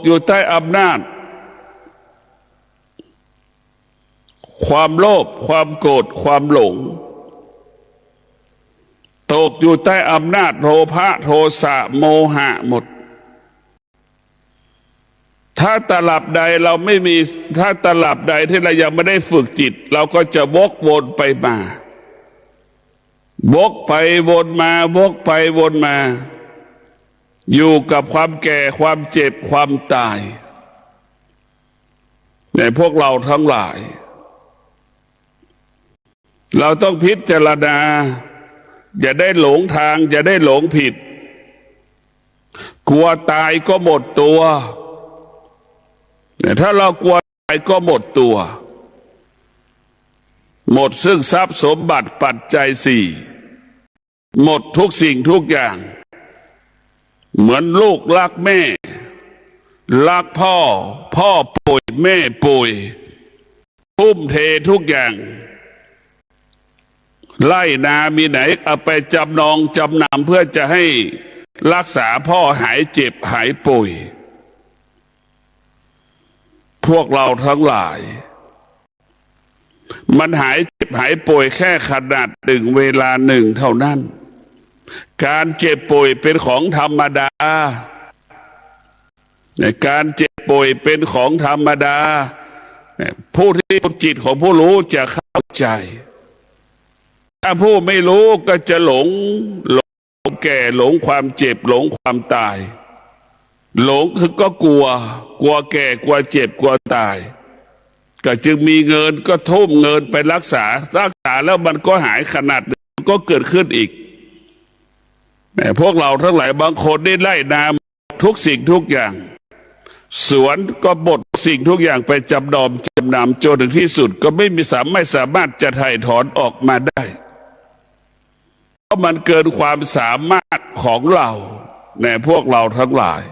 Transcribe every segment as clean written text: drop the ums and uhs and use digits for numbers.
อยู่ใต้อำนาจความโลภความโกรธความหลงตกอยู่ใต้อำนาจโลภะโทสะโมหะหมดถ้าตลับใดเราไม่มีถ้าตลับใดที่เรายังไม่ได้ฝึกจิตเราก็จะวกวนไปมาวกไปวนมาวกไปวนมาอยู่กับความแก่ความเจ็บความตายในพวกเราทั้งหลายเราต้องพิจารณาอย่าได้หลงทางอย่าได้หลงผิดกลัวตายก็หมดตัวแต่ถ้าเรากลัวตายก็หมดตัวหมดซึ่งทรัพย์สมบัติปัจจัยสี่หมดทุกสิ่งทุกอย่างเหมือนลูกรักแม่รักพ่อพ่อป่วยแม่ป่วยทุ่มเททุกอย่างไร่นามีไหนเอาไปจำนองจำนำเพื่อจะให้รักษาพ่อหายเจ็บหายป่วยพวกเราทั้งหลายมันหายเจ็บหายป่วยแค่ขนาดหนึ่งเวลาหนึ่งเท่านั้นการเจ็บป่วยเป็นของธรรมดาการเจ็บป่วยเป็นของธรรมดาผู้ที่จิตของผู้รู้จะเข้าใจถ้าผู้ไม่รู้ก็จะหลงแก่หลงความเจ็บหลงความตายหลงคือก็กลัวแก่กลัวเจ็บกลัวตายก็จึงมีเงินก็ทุ่มเงินไปรักษาแล้วมันก็หายขนาดก็เกิดขึ้นอีกแต่พวกเราทั้งหลายบางคนได้ไล่นาทุกสิ่งทุกอย่างสวนก็บดสิ่งทุกอย่างไปจำนำจนถึงที่สุดก็ไม่สามารถจะถ่ายถอนออกมาได้เพราะมันเกินความสามารถของเราในพวกเราทั้งหลาย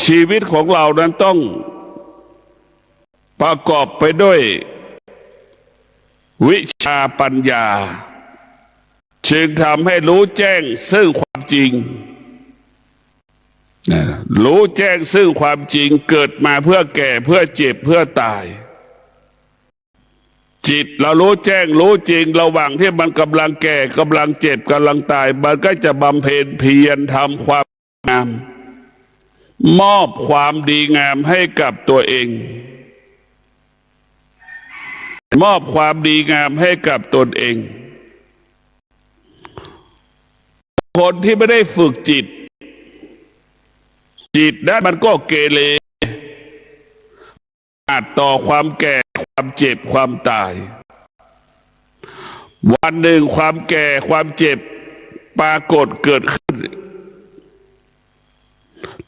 ชีวิตของเรานั้นต้องประกอบไปด้วยวิชาปัญญาจึงทำให้รู้แจ้งซึ่งความจริงรู้แจ้งซึ่งความจริงเกิดมาเพื่อแก่เพื่อเจ็บเพื่อตายจิตเรารู้แจ้งรู้จริงระหว่างที่มันกำลังแก่กำลังเจ็บกำลังตายมันก็จะบำเพ็ญเพียรทำความงามมอบความดีงามให้กับตัวเองมอบความดีงามให้กับตนเองคนที่ไม่ได้ฝึกจิตนั้นมันก็เกเรอาจต่อความแก่ความเจ็บความตายวันหนึ่งความแก่ความเจ็บปรากฏเกิดขึ้น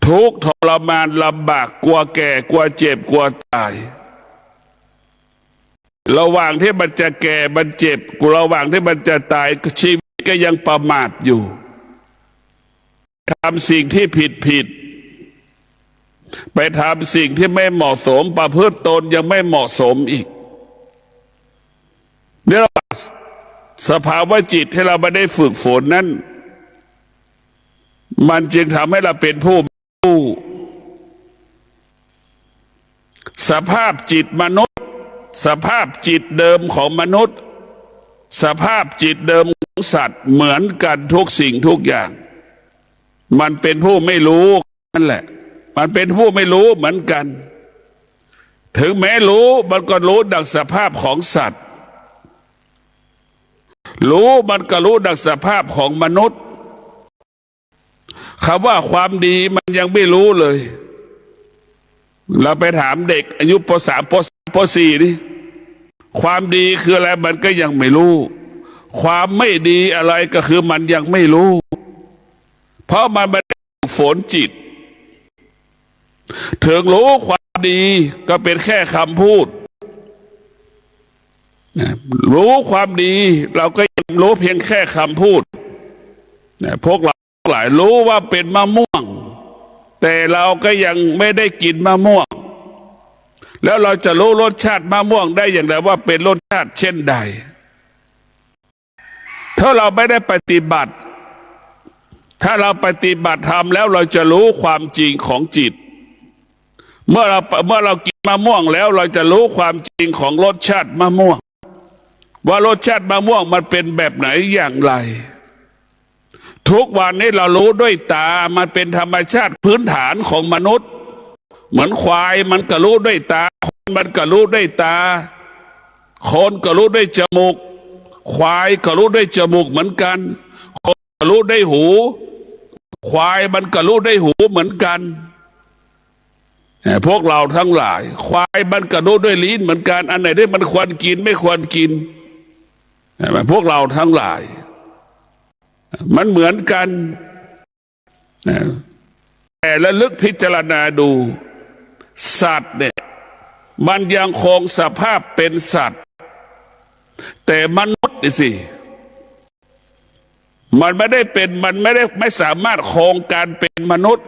ทุกข์ทรมานลำบากกลัวแก่กลัวเจ็บกลัวตายระหว่างที่มันจะแก่มันเจ็บระหว่างที่มันจะตายชีวิตก็ยังประมาทอยู่ทำสิ่งที่ผิดไปทำสิ่งที่ไม่เหมาะสมประพฤติตนยังไม่เหมาะสมอีกเนี่ยสภาวะจิตที่เราไม่ได้ฝึกฝนนั้นมันจึงทำให้เราเป็นผู้สภาพจิตมนุษย์สภาพจิตเดิมของมนุษย์สภาพจิตเดิมของสัตว์เหมือนกันทุกสิ่งทุกอย่างมันเป็นผู้ไม่รู้นั่นแหละมันเป็นผู้ไม่รู้เหมือนกันถึงแม้รู้มันก็รู้ดังสภาพของสัตว์รู้มันก็รู้ดังสภาพของมนุษย์คำว่าความดีมันยังไม่รู้เลยเราไปถามเด็กอายุป.3 ป.4 นี่ความดีคืออะไรมันก็ยังไม่รู้ความไม่ดีอะไรก็คือมันยังไม่รู้เพราะมันไม่ได้ฝึกฝนจิตถึงรู้ความดีก็เป็นแค่คำพูดรู้ความดีเราก็ยังรู้เพียงแค่คำพูดพวกเราหลายรู้ว่าเป็นมะม่วงแต่เราก็ยังไม่ได้กินมะม่วงแล้วเราจะรู้รสชาติมะม่วงได้อย่างไรว่าเป็นรสชาติเช่นใดถ้าเราไม่ได้ปฏิบัติ ถ้าเราปฏิบัติธรรมแล้วเราจะรู้ความจริงของจิตเมื่อเรากินมะม่วงแล้วเราจะรู้ความจริงของรสชาติมะม่วงว่ารสชาติมะม่วงมันเป็นแบบไหนอย่างไรทุกวันนี้เรารู้ด้วยตามันเป็นธรรมชาติพื้นฐานของมนุษย์เหมือนควายมันก็รู้ด้วยตาคนมันก็รู้ด้วยตาคนก็รู้ด้วยจมูกควายก็รู้ด้วยจมูกเหมือนกันคนก็รู้ด้วยหูควายมันก็รู้ด้วยหูเหมือนกันพวกเราทั้งหลายควายมันก็รู้ด้วยลิ้นเหมือนกันอันไหนที่มันควรกินไม่ควรกินพวกเราทั้งหลายมันเหมือนกันแต่ระลึกพิจารณาดูสัตว์เนี่ยมันยังคงสภาพเป็นสัตว์แต่มนุษย์นี่สิมันไม่สามารถคงการเป็นมนุษย์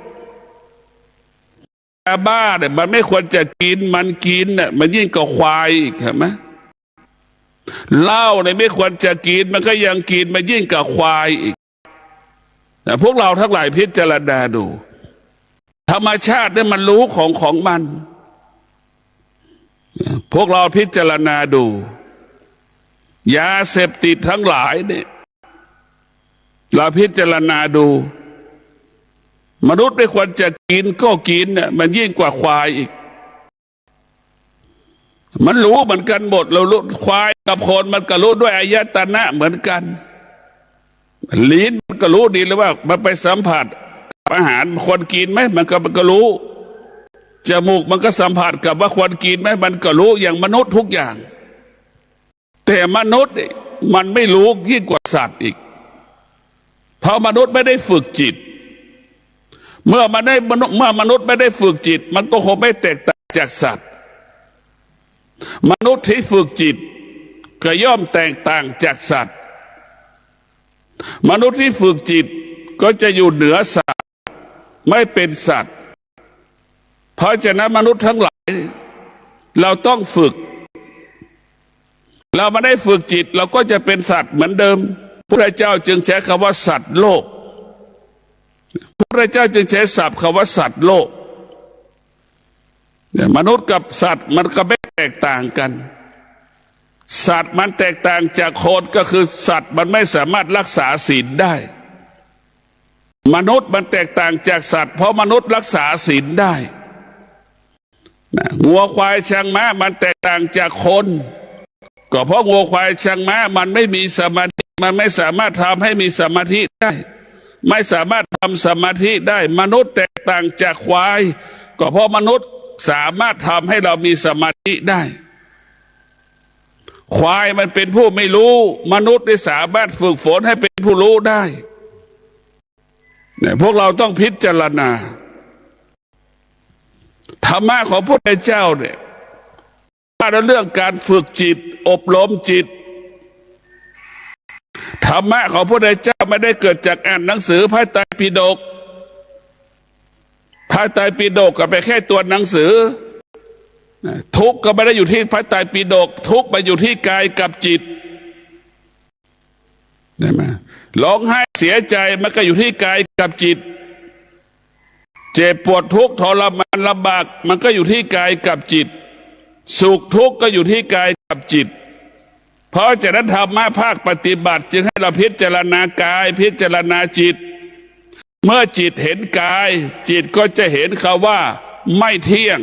ยาบ้าเนี่ยมันไม่ควรจะกินมันกินเนี่ยมันยิ่งกว่าควายอีกเห็นไหมเหล้าเนี่ยไม่ควรจะกินมันก็ยังกินมันยิ่งกว่าควายอีกแต่พวกเราทั้งหลายพิจารณาดูธรรมชาติเนี่ยมันรู้ของมันพวกเราพิจารณาดูยาเสพติดทั้งหลายเนี่ยเราพิจารณาดูมนุษย์ไม่ควรจะกินก็กินเนี่ยมันยิ่งกว่าควายอีกมันรู้เหมือนกันหมดเรารู้ควายกับคนมันก็รู้ด้วยอายตนะเหมือนกันลิ้นมันก็รู้ดีเลยว่ามันไปสัมผัสอาหารควรกินไหมมันก็รู้จมูกมันก็สัมผัสกับว่าควรกินไหมมันก็รู้อย่างมนุษย์ทุกอย่างแต่มนุษย์มันไม่รู้ยิ่งกว่าสัตว์อีกเพราะมนุษย์ไม่ได้ฝึกจิตเมื่อมนุษย์ไม่ได้ฝึกจิตมันก็คงไม่แตกต่างจากสัตว์มนุษย์ที่ฝึกจิตก็ย่อมแตกต่างจากสัตว์มนุษย์ที่ฝึกจิตก็จะอยู่เหนือสัตว์ไม่เป็นสัตว์เพราะฉะนั้นมนุษย์ทั้งหลายเราต้องฝึกเราไม่ได้ฝึกจิตเราก็จะเป็นสัตว์เหมือนเดิมพระพุทธเจ้าจึงใช้คำว่าสัตว์โลกพระพุทธเจ้าจึงใช้ศัพท์คำว่าสัตว์โลกมนุษย์กับสัตว์มันก็ไม่แตกต่างกันสัตว์มันแตกต่างจากคนก็คือสัตว์มันไม่สามารถรักษาศีลได้มนุษย์มันแตกต่างจากสัตว์เพราะมนุษย์รักษาศีลได้งัวควายช้างม้ามันแตกต่างจากคนก็เพราะงัวควายช้างม้ามันไม่มีสมาธิมันไม่สามารถทำให้มีสมาธิได้ไม่สามารถทำสมาธิได้มนุษย์แตกต่างจากควายก็เพราะมนุษย์สามารถทำให้เรามีสมาธิได้ควายมันเป็นผู้ไม่รู้มนุษย์ได้สามารถฝึกฝนให้เป็นผู้รู้ได้เนี่ยพวกเราต้องพิจารณาธรรมะของพระพุทธเจ้าเนี่ยว่าเรื่องการฝึกจิตอบรมจิตธรรมะของพระพุทธเจ้าไม่ได้เกิดจากอ่านหนังสือพระไตรปิฎกพระไตรปิฎกก็เป็นแค่ตัวหนังสือทุกข์ก็ไม่ได้อยู่ที่พระไตรปิฎกทุกข์ไปอยู่ที่กายกับจิตได้ไหมร้องไห้เสียใจมันก็อยู่ที่กายกับจิตเจ็บปวดทุกข์ทรมานลำบากมันก็อยู่ที่กายกับจิตสุขทุกข์ก็อยู่ที่กายกับจิตเพราะฉะนั้นธรรมะภาคปฏิบัติจึงให้เราพิจารณากายพิจารณาจิตเมื่อจิตเห็นกายจิตก็จะเห็นคำว่าไม่เที่ยง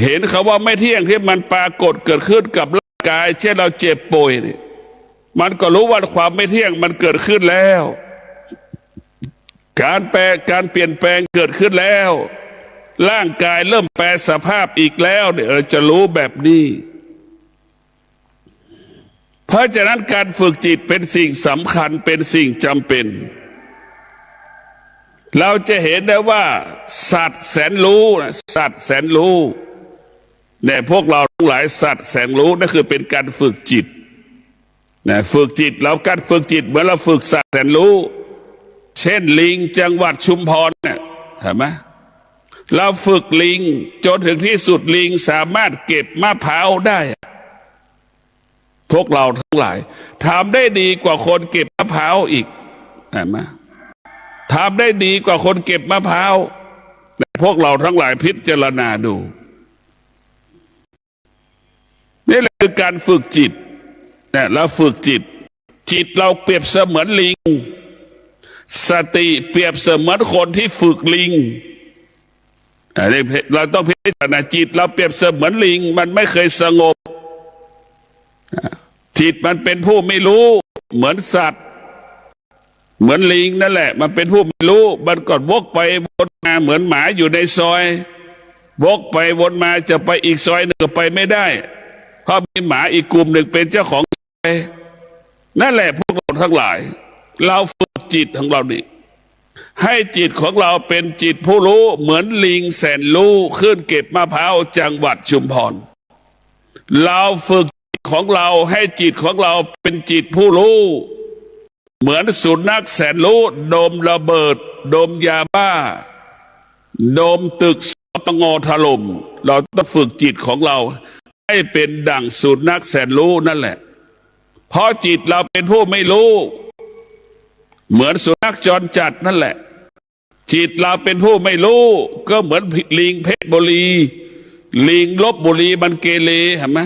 เห็นคำว่าไม่เที่ยงที่มันปรากฏเกิดขึ้นกับร่างกายเช่นเราเจ็บป่วยนี่มันก็รู้ว่าความไม่เที่ยงมันเกิดขึ้นแล้วการเปลี่ยนแปลงเกิดขึ้นแล้วร่างกายเริ่มแปรสภาพอีกแล้วเนี่ยเราจะรู้แบบนี้เพราะฉะนั้นการฝึกจิตเป็นสิ่งสำคัญเป็นสิ่งจำเป็นเราจะเห็นได้ว่าสัตว์แสนรู้สัตว์แสนรู้เนี่ยพวกเราทั้งหลายสัตว์แสนรู้นั่นคือเป็นการฝึกจิตนะฝึกจิตเราการฝึกจิตเหมือนเราฝึกสัตว์แสนรู้เช่นลิงจังหวัดชุมพรเนี่ยเห็นไหมเราฝึกลิงจนถึงที่สุดลิงสามารถเก็บมะพร้าวได้พวกเราทั้งหลายทำได้ดีกว่าคนเก็บมะพร้าวอีก เห็นไหมทำได้ดีกว่าคนเก็บมะพร้าวพวกเราทั้งหลายพิจารณาดูนี่แหละคือการฝึกจิตเนี่ยเราฝึกจิตเราเปรียบเสมือนลิงสติเปรียบเสมือนคนที่ฝึกลิงเราต้องพิจารณาจิตเราเปรียบเสมือนลิงมันไม่เคยสงบจิตมันเป็นผู้ไม่รู้เหมือนสัตว์เหมือนลิงนั่นแหละมันเป็นผู้ไม่รู้มันก็วกไปวนมาเหมือนหมาอยู่ในซอยวกไปวนมาจะไปอีกซอยหนึ่งก็ไปไม่ได้เพราะมีหมาอีกกลุ่มหนึ่งเป็นเจ้าของซอยนั่นแหละพวกเราทั้งหลายเราฝึกจิตของเราดิให้จิตของเราเป็นจิตผู้รู้เหมือนลิงแสนรู้ขึ้นเก็บมะพร้าวจังหวัดชุมพรเราฝึกจิตของเราให้จิตของเราเป็นจิตผู้รู้เหมือนสุนัขแสนรู้ดมระเบิดดมยาบ้าดมตึกสตงถล่มเราต้องฝึกจิตของเราให้เป็นดั่งสุนัขแสนรู้นั่นแหละเพราะจิตเราเป็นผู้ไม่รู้เหมือนสุนัขจรจัดนั่นแหละจิตเราเป็นผู้ไม่รู้ก็เหมือนลิงเพชรบุรีลิงลพบุรีมันเกเรเห็นไหม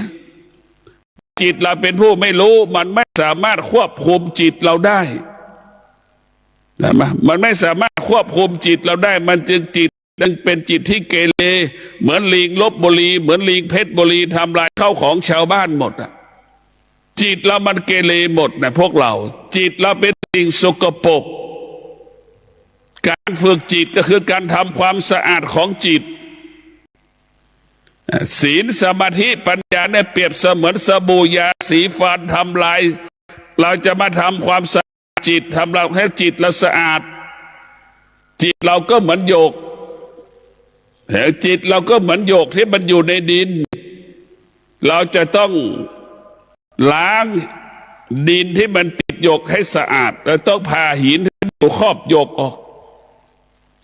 จิตเราเป็นผู้ไม่รู้มันไม่สามารถควบคุมจิตเราได้เห็นไหมมันไม่สามารถควบคุมจิตเราได้มันจึงเป็นจิตที่เกเรเหมือนลิงลพบุรีเหมือนลิงเพชรบุรีทำลายข้าวของชาวบ้านหมดอะจิตเรามันเกเรหมดนะพวกเราจิตเราเป็นสิ่งสกปรกการฝึกจิตก็คือการทำความสะอาดของจิตศีลสมาธิปัญญาเนี่ยเปรียบเสมือนสบู่ยาสีฟันทำลายเราจะมาทำความสะอาดจิตทำเราให้จิตเราสะอาดจิตเราก็เหมือนหยกจิตเราก็เหมือนหยกที่มันอยู่ในดินเราจะต้องล้างดินที่มันติดหยกให้สะอาดเราต้องผ่าหินที่อยู่ครอบหยกออก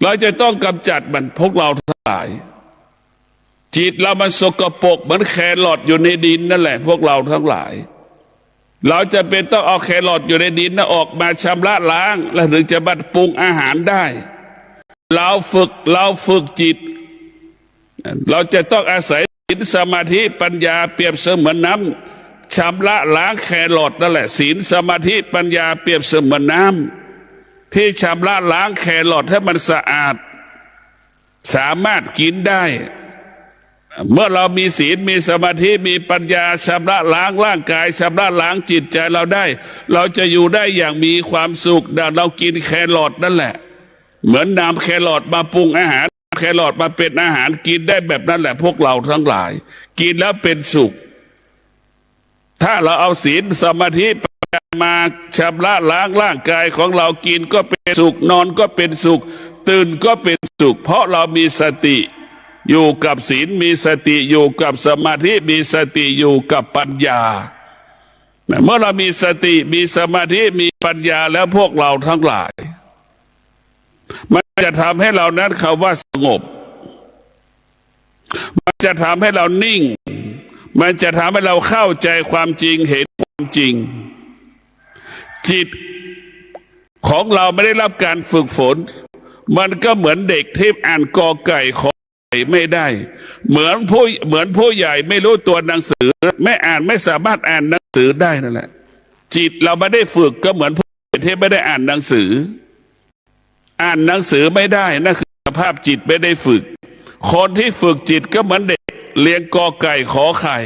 เราจะต้องกำจัดมันพวกเราทั้งหลายจิตเรามันสกปรกเหมือนแครอทอยู่ในดินนั่นแหละพวกเราทั้งหลายเราจะเป็นต้องเอาแครอทอยู่ในดินนะออกมาชำระล้างแล้วถึงจะมาปรุงอาหารได้เราฝึกจิตเราจะต้องอาศัยศีลสมาธิปัญญาเปรียบเสมือนน้ำชำระล้างแครอทนั่นแหละศีลสมาธิปัญญาเปรียบเสมือนน้ำที่ชำระล้างแครอทให้มันสะอาดสามารถกินได้เมื่อเรามีศีลมีสมาธิมีปัญญาชำระล้างร่างกายชำระล้างจิตใจเราได้เราจะอยู่ได้อย่างมีความสุขเรากินแครอทนั่นแหละเหมือนนำแครอทมาปรุงอาหารแครอทมาเป็นอาหารกินได้แบบนั้นแหละพวกเราทั้งหลายกินแล้วเป็นสุขถ้าเราเอาศีลสมาธิมาชำระล้างร่างกายของเรากินก็เป็นสุขนอนก็เป็นสุขตื่นก็เป็นสุขเพราะเรามีสติอยู่กับศีลมีสติอยู่กับสมาธิมีสติอยู่กับปัญญาเมื่อเรามีสติมีสมาธิมีปัญญาแล้วพวกเราทั้งหลายมันจะทำให้เรานั้นคำว่าสงบมันจะทำให้เรานิ่งมันจะทำให้เราเข้าใจความจริงเห็นความจริงจิตของเราไม่ได้รับการฝึกฝนมันก็เหมือนเด็กที่อ่านกอไก่ขอไข่ไม่ได้เหมือนผู้ใหญ่ไม่รู้ตัวหนังสือไม่อ่านไม่สามารถอ่านหนังสือได้นั่นแหละจิตเราไม่ได้ฝึกก็เหมือนผู้ใหญ่ที่ไม่ได้อ่านหนังสืออ่านหนังสือไม่ได้นั่นคือสภาพจิตไม่ได้ฝึกคนที่ฝึกจิตก็เหมือนเด็กเรียนกอไก่ขอไข่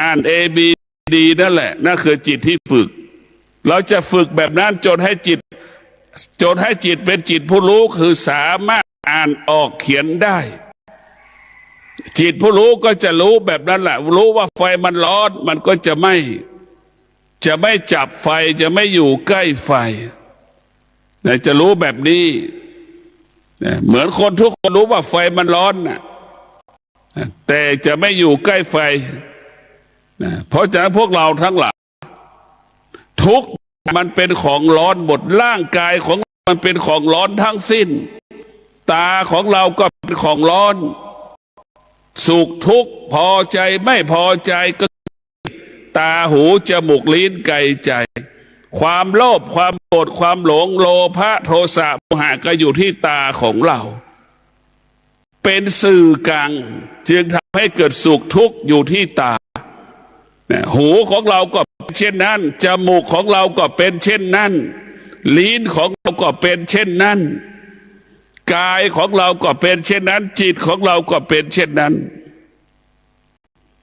อ่าน ABD นั่นแหละนั่นคือจิตที่ฝึกเราจะฝึกแบบนั้นจนให้จิตเป็นจิตผู้รู้คือสามารถอ่านออกเขียนได้จิตผู้รู้ก็จะรู้แบบนั้นแหละรู้ว่าไฟมันร้อนมันก็จะไม่จับไฟจะไม่อยู่ใกล้ไฟจะรู้แบบนี้เหมือนคนทุกคนรู้ว่าไฟมันร้อนนะแต่จะไม่อยู่ใกล้ไฟเพราะฉะนั้นพวกเราทั้งหลายทุกมันเป็นของร้อนหมดร่างกายของมันเป็นของร้อนทั้งสิ้นตาของเราก็เป็นของร้อนสุขทุกข์พอใจไม่พอใจก็ตาหูจมูกลิ้นกายใจ ความโลภความโกรธความหลงโลภะโทสะโมหะก็อยู่ที่ตาของเราเป็นสื่อกลางจึงทำให้เกิดสุขทุกข์อยู่ที่ตาหูของเราก็เป็นเช่นนั้นจมูกของเราก็เป็นเช่นนั้นลิ้นของเราก็เป็นเช่นนั้นกายของเราก็เป็นเช่นนั้นจิตของเราก็เป็นเช่นนั้น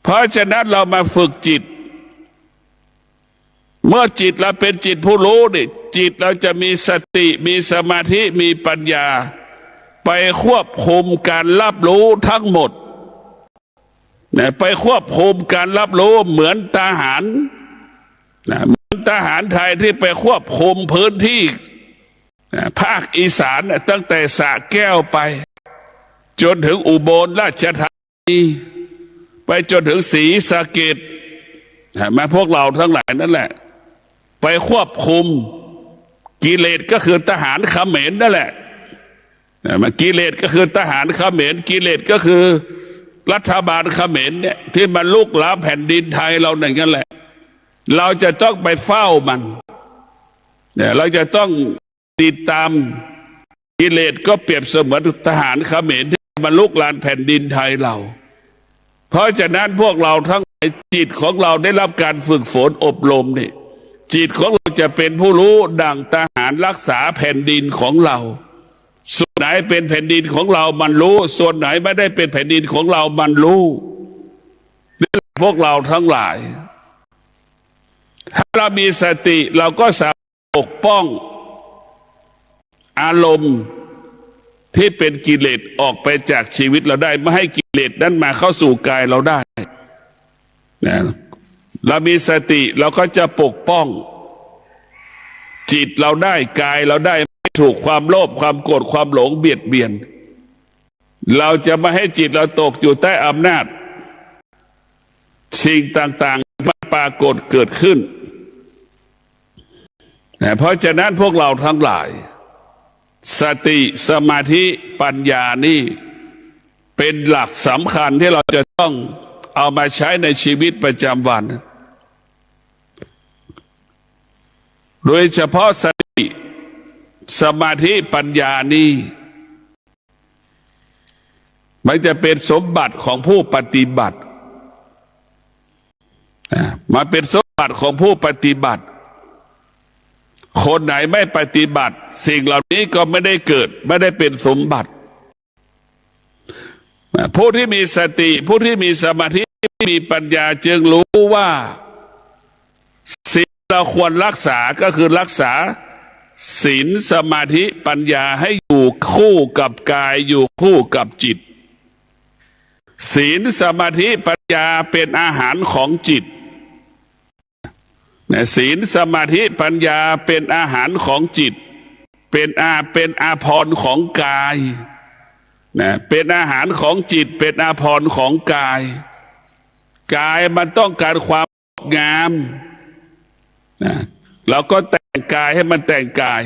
เพราะฉะนั้นเรามาฝึกจิตเมื่อจิตเราเป็นจิตผู้รู้นี่จิตเราจะมีสติมีสมาธิมีปัญญาไปควบคุมการรับรู้ทั้งหมดไปควบคุมการรับรู้เหมือนทหารเหมือนทหารไทยที่ไปควบคุมพื้นที่ภาคอีสานตั้งแต่สระแก้วไปจนถึงอุบลราชธานีไปจนถึงศรีสะเกษมาพวกเราทั้งหลายนั่นแหละไปควบคุมกิเลสก็คือทหารเขมรนั่นแหละมากิเลสก็คือทหารเขมรกิเลสก็คือรัฐบาลเขมรเนี่ยที่มันลุกล้ำแผ่นดินไทยเรานั่นแหละเราจะต้องไปเฝ้ามันเราจะต้องติดตามกิเลสก็เปรียบเสมือนทหารเขมรที่มันลุกลานแผ่นดินไทยเราเพราะฉะนั้นพวกเราทั้งจิตของเราได้รับการฝึกฝนอบรมนี่จิตของเราจะเป็นผู้รู้ดั่งทหารรักษาแผ่นดินของเราส่วนไหนเป็นแผ่นดินของเรามันรู้ส่วนไหนไม่ได้เป็นแผ่นดินของเรามันรู้พวกเราทั้งหลายถ้าเรามีสติเราก็สามารถปกป้องอารมณ์ที่เป็นกิเลสออกไปจากชีวิตเราได้ไม่ให้กิเลสนั้นมาเข้าสู่กายเราได้นะเรามีสติเราก็จะปกป้องจิตเราได้กายเราได้ไม่ถูกความโลภความโกรธความหลงเบียดเบียนเราจะไม่ให้จิตเราตกอยู่ใต้อำนาจสิ่งต่างๆมาปรากฏเกิดขึ้นนะเพราะฉะนั้นพวกเราทั้งหลายสติสมาธิปัญญานี่เป็นหลักสำคัญที่เราจะต้องเอามาใช้ในชีวิตประจำวันโดยเฉพาะสติสมาธิปัญญานี่มันจะเป็นสมบัติของผู้ปฏิบัติมาเป็นสมบัติของผู้ปฏิบัติคนไหนไม่ปฏิบัติสิ่งเหล่านี้ก็ไม่ได้เกิดไม่ได้เป็นสมบัติผู้ที่มีสติผู้ที่มีสมาธิมีปัญญาจึงรู้ว่าสิ่งเราควรรักษาก็คือรักษาศีลสมาธิปัญญาให้อยู่คู่กับกายอยู่คู่กับจิตศีลสมาธิปัญญาเป็นอาหารของจิตศีลสมาธิปัญญาเป็นอาหารของจิตเป็นอาภรณ์ของกายเป็นอาหารของจิตเป็นอาภรณ์ของกายกายมันต้องการความงามเราก็แต่งกายให้มันแต่งกาย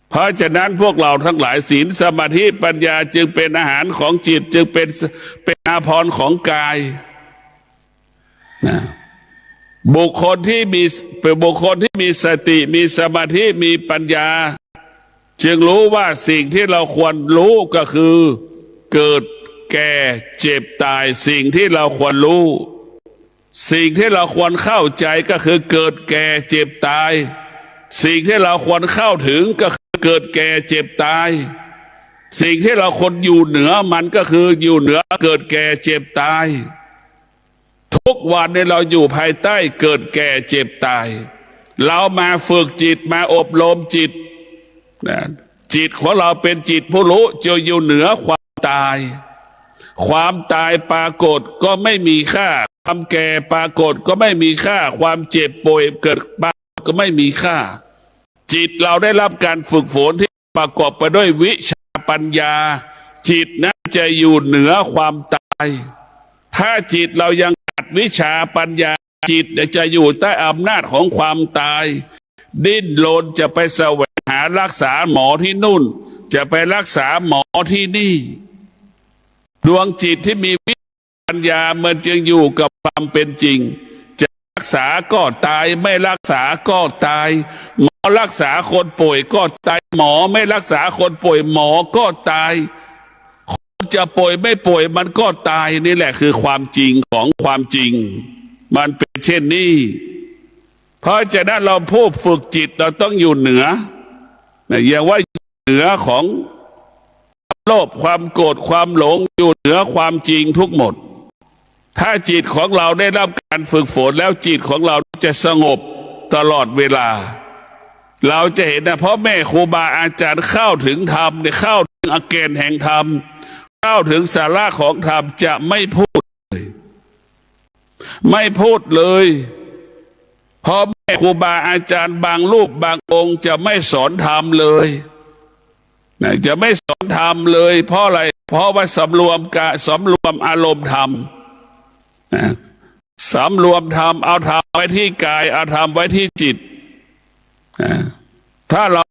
เพราะฉะนั้นพวกเราทั้งหลายศีลสมาธิปัญญาจึงเป็นอาหารของจิตจึงเป็นอาภรณ์ของกายบุคคลที่มีสติมีสมาธิมีปัญญาจึงรู้ว่าสิ่งที่เราควรรู้ก็คือเกิดแก่เจ็บตายสิ่งที่เราควรรู้สิ่งที่เราควรเข้าใจก็คือเกิดแก่เจ็บตายสิ่งที่เราควรเข้าถึงก็คือเกิดแก่เจ็บตายสิ่งที่เราควรอยู่เหนือมันก็คืออยู่เหนือเกิดแก่เจ็บตายทุกวันนี้เราอยู่ภายใต้เกิดแก่เจ็บตายเรามาฝึกจิตมาอบรมจิตจิตของเราเป็นจิตผู้รู้จะอยู่เหนือความตายความตายปรากฏก็ไม่มีค่าความแก่ปรากฏก็ไม่มีค่าความเจ็บป่วยเกิดปรากฏก็ไม่มีค่าจิตเราได้รับการฝึกฝนที่ประกอบไปด้วยวิชาปัญญาจิตนั้นจะอยู่เหนือความตายถ้าจิตเรายังขาดวิชาปัญญาจิตจะอยู่ใต้อำนาจของความตายดิ้นรนจะไปแสวงหารักษาหมอที่นู่นจะไปรักษาหมอที่นี่ดวงจิตที่มีวิปัญญามันจึงอยู่กับความเป็นจริงจะรัก ษาก็ตายไม่รักษาก็ตายหมอรักษาคนป่วยก็ตายหมอไม่รักษาคนป่วยหมอก็ตายคนจะป่วยไม่ป่วยมันก็ตายนี่แหละคือความจริงของความจริงมันเป็นเช่นนี้เพราะฉะนั้นเราผู้ฝึกจิตเราต้องอยู่เหนืออย่าว่าเหนือของโลภความโกรธความหลงอยู่เหนือความจริงทุกหมดถ้าจิตของเราได้รับการฝึกฝนแล้วจิตของเราจะสงบตลอดเวลาเราจะเห็นนะเพราะแม่ครูบาอาจารย์เข้าถึงธรรมเนี่ยเข้าถึงอเกณฑ์แห่งธรรมเข้าถึงสาระของธรรมจะไม่พูดเลยไม่พูดเลยเพราะแม่ครูบาอาจารย์บางรูปบางองค์จะไม่สอนธรรมเลยจะไม่สอนธรรมเลยเพราะอะไรเพราะว่าสำรวมอารมณ์ธรรมสำรวมธรรมเอาธรรมไว้ที่กายเอาธรรมไว้ที่จิตถ้าเรา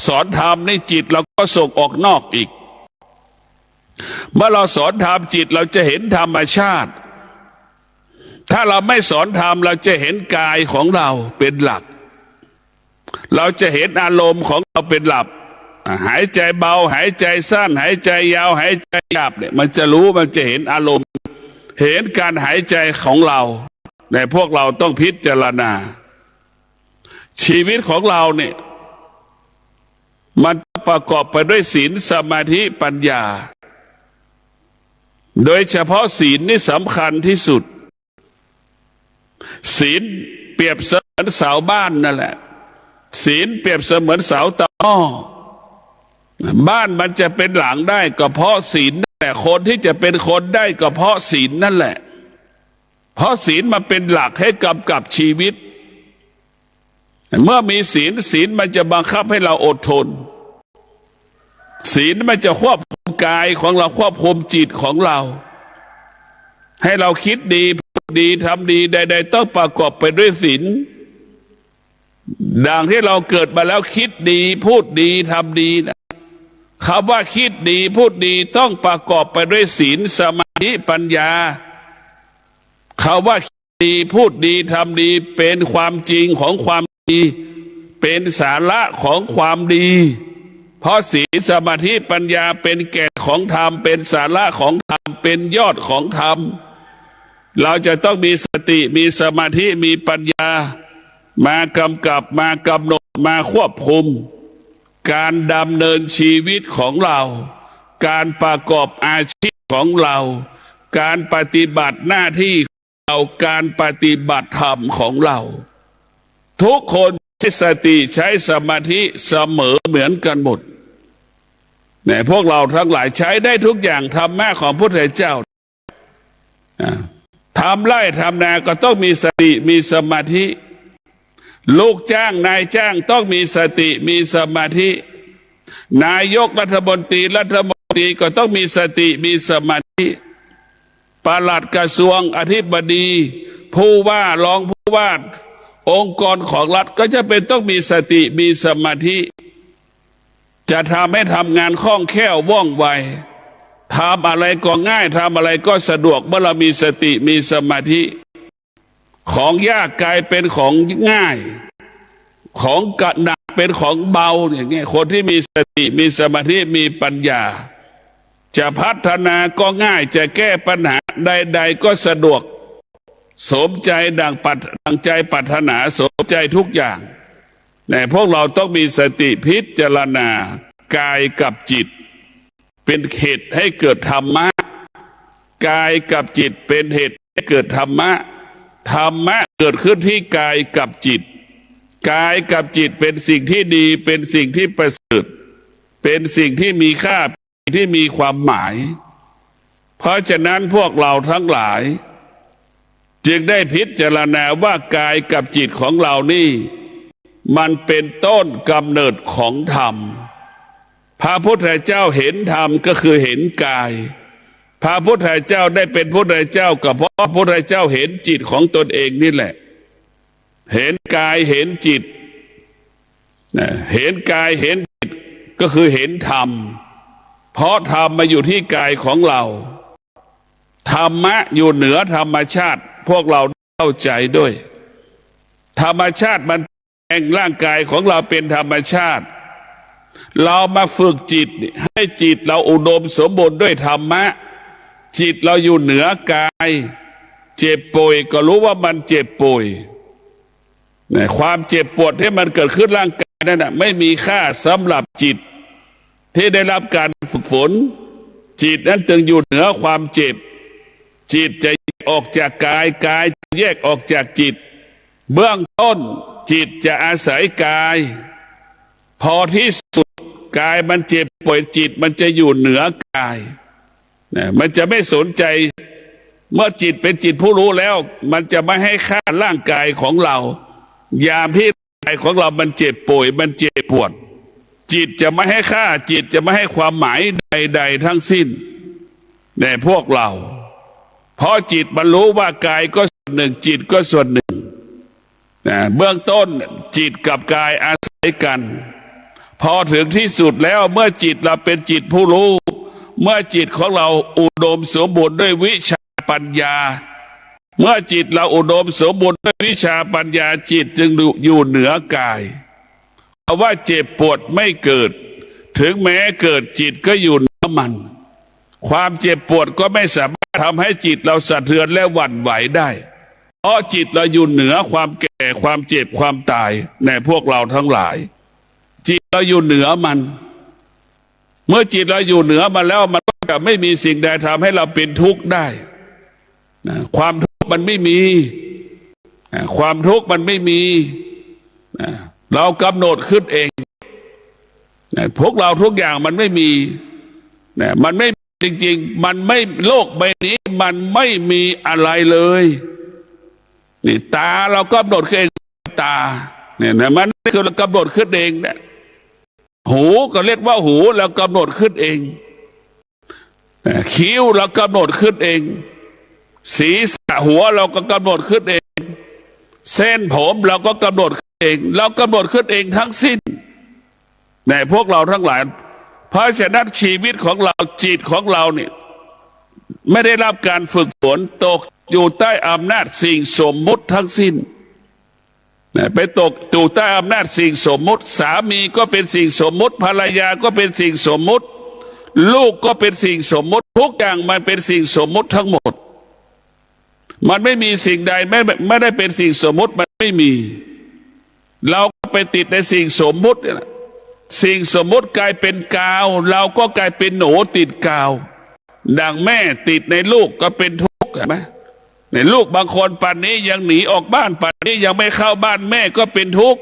สอนธรรมในจิตเราก็ส่งออกนอกอีกเมื่อเราสอนธรรมจิตเราจะเห็นธรรมชาติถ้าเราไม่สอนธรรมเราจะเห็นกายของเราเป็นหลักเราจะเห็นอารมณ์ของเราเป็นหลักหายใจเบาหายใจสั้นหายใจยาวหายใจหยาบเนี่ยมันจะรู้มันจะเห็นอารมณ์เห็นการหายใจของเราในพวกเราต้องพิจารณาชีวิตของเราเนี่ยมันประกอบไปด้วยศีลสมาธิปัญญาโดยเฉพาะศีลนี่สำคัญที่สุดศีลเปรียบเสมือนเสาบ้านนั่นแหละศีลเปรียบเสมือนเสาตะอ้อบ้านมันจะเป็นหลังได้ก็เพราะศีลนั่นแหละคนที่จะเป็นคนได้ก็เพราะศีลนั่นแหละเพราะศีลมาเป็นหลักให้กำกับชีวิตเมื่อมีศีลมันจะบังคับให้เราอดทนศีลมันจะควบคุมกายของเราควบคุมจิตของเราให้เราคิดดีพูดดีทำดีใดๆต้องประกอบไปด้วยศีลดังที่เราเกิดมาแล้วคิดดีพูดดีทำดีนะคำว่าคิดดีพูดดีต้องประกอบไปด้วยศีลสมาธิปัญญาคำว่าคิดดีพูดดีทำดีเป็นความจริงของความดีเป็นสาระของความดีเพราะศีลสมาธิปัญญาเป็นแก่นของธรรมเป็นสาระของธรรมเป็นยอดของธรรมเราจะต้องมีสติมีสมาธิมีปัญญามากำกับมากำหนดมาควบคุมการดำเนินชีวิตของเราการประกอบอาชีพของเราการปฏิบัติหน้าที่ของเราการปฏิบัติธรรมของเราทุกคนใช้สติใช้สมาธิเสมอเหมือนกันหมดเนี่ยพวกเราทั้งหลายใช้ได้ทุกอย่างธรรมะของพระพุทธเจ้าทำไร่ทำนาก็ต้องมีสติมีสมาธิลูกจ้างนายจ้างต้องมีสติมีสมาธินายกรัฐมนตรีก็ต้องมีสติมีสมาธิปลัดกระทรวงอธิบดีผู้ว่ารองผู้ว่าองค์กรของรัฐก็จะเป็นต้องมีสติมีสมาธิจะทำให้ทำงานคล่องแคล่วว่องไวทำอะไรก็ง่ายทำอะไรก็สะดวกเมื่อเรามีสติมีสมาธิของยากกลายเป็นของง่ายของหนักเป็นของเบาอย่างเงี้ยคนที่มีสติมีสมาธิมีปัญญาจะพัฒนาก็ง่ายจะแก้ปัญหาใดๆก็สะดวกสมใจดังใจปรารถนาสมใจทุกอย่างแต่พวกเราต้องมีสติพิจารณากายกับจิตเป็นเหตุให้เกิดธรรมะกายกับจิตเป็นเหตุให้เกิดธรรมะธรรมะเกิดขึ้นที่กายกับจิตกายกับจิตเป็นสิ่งที่ดีเป็นสิ่งที่ประเสริฐเป็นสิ่งที่มีค่าที่มีความหมายเพราะฉะนั้นพวกเราทั้งหลายจึงได้พิจารณาว่ากายกับจิตของเรานี่มันเป็นต้นกำเนิดของธรรมพระพุทธเจ้าเห็นธรรมก็คือเห็นกายพระพุทธเจ้าได้เป็นพุทธเจ้าก็เพราะพระพุทธเจ้าเห็นจิตของตนเองนี่แหละเห็นกายเห็นจิตเห็นกายเห็นจิตก็คือเห็นธรรมเพราะธรรมมาอยู่ที่กายของเราธรรมะอยู่เหนือธรรมชาติพวกเราเข้าใจด้วย ธรรมชาติมันแปลงร่างกายของเราเป็นธรรมชาติเรามาฝึกจิตให้จิตเราอุดมสมบูรณ์ด้วยธรรมะจิตเราอยู่เหนือกายเจ็บป่วยก็รู้ว่ามันเจ็บป่วยความเจ็บปวดที่มันเกิดขึ้นร่างกายนั่นนะไม่มีค่าสำหรับจิตที่ได้รับการฝึกฝนจิตนั้นจึงอยู่เหนือความเจ็บจิตจะออกจากกายกายจะแยกออกจากจิตเบื้องต้นจิตจะอาศัยกายพอที่สุดกายมันเจ็บป่วยจิตมันจะอยู่เหนือกายมันจะไม่สนใจเมื่อจิตเป็นจิตผู้รู้แล้วมันจะไม่ให้ค่าร่างกายของเรายามที่ร่างกายของเรามันเจ็บป่วยมันเจ็บปวดจิตจะไม่ให้ค่าจิตจะไม่ให้ความหมายใดๆทั้งสิ้นในพวกเราเพราะจิตมันรู้ว่ากายก็ส่วนหนึ่งจิตก็ส่วนหนึ่งเบื้องต้นจิตกับกายอาศัยกันพอถึงที่สุดแล้วเมื่อจิตเราเป็นจิตผู้รู้เมื่อจิตของเราอุดมสมบูรณ์ด้วยวิชาปัญญาเมื่อจิตเราอุดมสมบูรณ์ด้วยวิชาปัญญาจิตจึงอยู่เหนือกายเพราะว่าเจ็บปวดไม่เกิดถึงแม้เกิดจิตก็อยู่เหนือมันความเจ็บปวดก็ไม่สามารถทำให้จิตเราสะเทือนและหวั่นไหวได้เพราะจิตเราอยู่เหนือความแก่ความเจ็บความตายในพวกเราทั้งหลายจิตเราอยู่เหนือมันเมื่อจิตเราอยู่เหนือมันแล้วมันก็จะไม่มีสิ่งใดทำให้เราเป็นทุกข์ได้ความทุกข์มันไม่มีความทุกข์มันไม่มีเรากำหนดขึ้นเองพวกเราทุกอย่างมันไม่มีมันไม่จริงๆมันไม่โลกใบนี้มันไม่มีอะไรเลยนี่ตาเรากำหนดขึ้นเองตาเนี่ยนะมันคือเรากำหนดขึ้นเองเนี่ยหูก็เรียกว่าหูเรากำหนดขึ้นเองคิ้วเรากำหนดขึ้นเองศีรษะหัวเราก็กำหนดขึ้นเองเส้นผมเราก็กำหนดขึ้นเองเรากำหนดขึ้นเองทั้งสิ้นในพวกเราทั้งหลายเพราะฉะนั้นชีวิตของเราจิตของเราเนี่ยไม่ได้รับการฝึกฝนตกอยู่ใต้อำนาจสิ่งสมมุติทั้งสิ้นไปตกอยู่ใต้อำนาจสิ่งสมมุติสามีก็เป็นสิ่งสมมุติภรรยาก็เป็นสิ่งสมมุติลูกก็เป็นสิ่งสมมุติทุกอย่างมันเป็นสิ่งสมมุติทั้งหมดมันไม่มีสิ่งใดไม่ได้เป็นสิ่งสมมุติมันไม่มีเราก็ไปติดในสิ่งสมมุติสิ่งสมมุติกลายเป็นกาวเราก็กลายเป็นหนูติดกาวดังแม่ติดในลูกก็เป็นทุกข์เห็นไหมในลูกบางคนป่านนี้ยังหนีออกบ้านป่านนี้ยังไม่เข้าบ้านแม่ก็เป็นทุกข์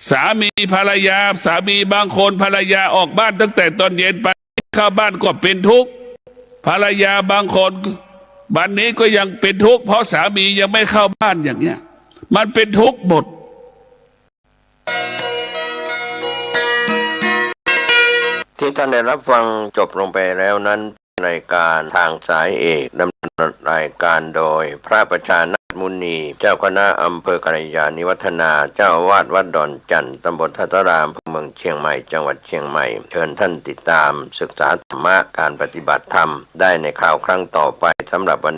สามีภรรยาสามีบางคนภรรยาออกบ้านตั้งแต่ตอนเย็นไปเข้าบ้านก็เป็นทุกข์ภรรยาบางคนบัดนี้ก็ยังเป็นทุกข์เพราะสามียังไม่เข้าบ้านอย่างเงี้ยมันเป็นทุกข์หมดที่ท่านได้รับฟังจบลงไปแล้วนั้นรายการทางสายเอกดำเนินรายการโดยพระประชานาถมุนีเจ้าคณะอำเภอกัลยาณิวัฒนาเจ้าอาวาสวัดดอนจันทร์ตำบลทัตรามเมืองเชียงใหม่จังหวัดเชียงใหม่เชิญท่านติดตามศึกษาธรรมะการปฏิบัติธรรมได้ในคราวครั้งต่อไปสำหรับวันนี้